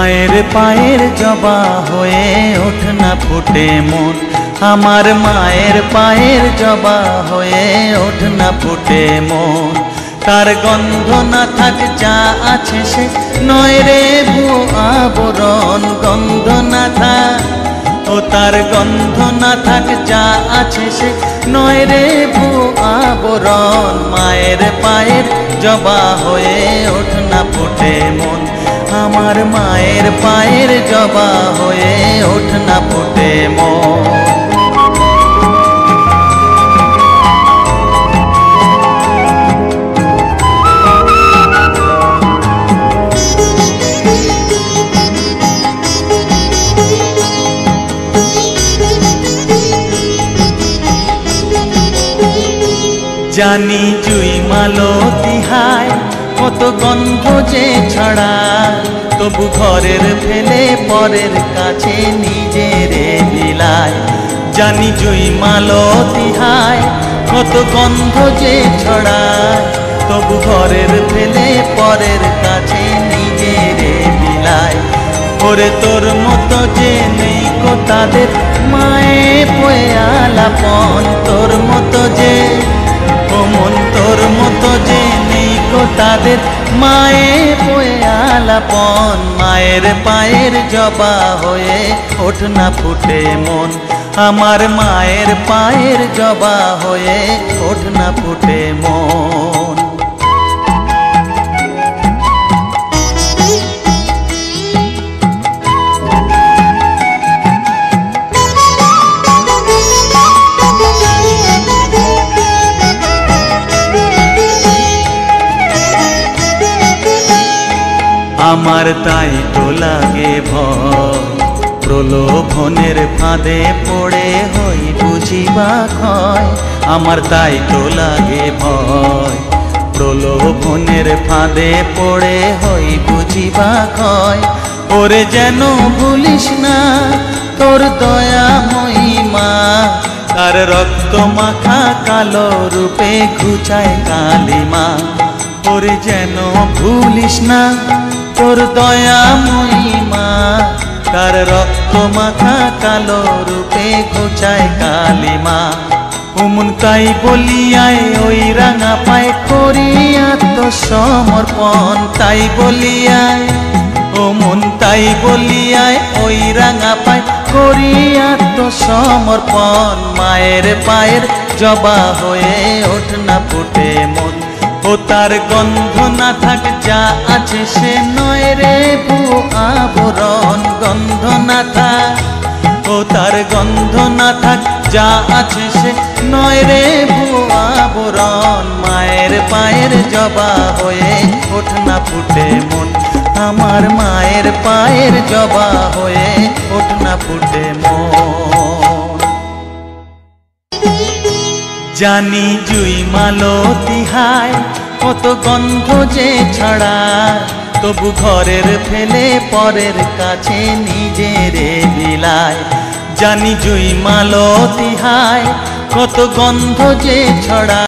মায়ের পায়ের জবা হয়ে ওঠ না ফুটে মন, আমার মায়ের পায়ের জবা হয়ে ওঠ না ফুটে মন। তার গন্ধ না থাক যা আছে সে নয় রে ভুয়ো আবরণ, গন্ধ না থাক ও তার গন্ধ না থাক যা আছে সে নয় রে ভুয়ো আবরণ। মায়ের পায়ের জবা হয়ে ওঠ না ফুটে মন, আমার মায়ের পায়ের জবা হয়ে ওঠ না ফুটে মন। জানি জুই মালতী হায় কত গন্ধ যে ছড়ায়, তবু ঘরের ফেলে পরের কাছে নিজের বিলায়। জানি জুই মালতী হায় কত গন্ধ যে ছড়ায়, তবু ঘরের ফেলে পরের কাছে নিজের বিলায়। ওরে তোর মতো যে নেই কো তাদের মায়ে পয়ে আলাপন, তোর মতো যে ও মন তোর মতো যে নেই কো তাদের মায়ে পয়ে আলাপন। মায়ের পায়ের জবা হয়ে ওঠ না ফুটে মন, আমার মায়ের পায়ের জবা হয়ে ওঠ না ফুটে মন। আমার তাই তো লাগে ভয়, প্রলোভনের ফাঁদে পড়ে হই বুঝিবা ক্ষয়। আমার তাই তো লাগে ভয়, প্রলোভনের ফাঁদে পড়ে হই বুঝিবা ক্ষয়। ওরে যেন ভুলিস না তোর দয়া মহিমা, তার রক্ত মাখা কালো রূপে ঘুচায় কালিমা। ওরে যেন ভুলিস না তোর দয়া মহিমা, তার রক্ত মাখা কালো রূপে ঘুচায় কালিমা। ওমন তাই বলিয়ায় ওই রাঙা পায় করি আত্মসমর্পণ, তাই বলিয়ায় ওমন তাই বলিয়ায় ওই রাঙা পায় করি আত্মসমর্পণ। মায়ের পায়ের জবা হয়ে ওঠ না ফুটে মন, ও তার গন্ধ না থাক যা আছে সে নয় রে ভুয়ো আবরণ, গন্ধ না থাক ও তার গন্ধ না থাক যা আছে সে নয় রে ভুয়ো আবরণ। মায়ের পায়ের জবা হয়ে ওঠ না ফুটে মন, আমার মায়ের পায়ের জবা হয়ে ওঠ না ফুটে মন। জানি জুই মালতী হায় কত গন্ধ যে ছড়ায়, তবু ঘরের ফেলে পরের কাছে নিজের বিলায়। জানি জুই মালতী হায় কত গন্ধ যে ছড়ায়।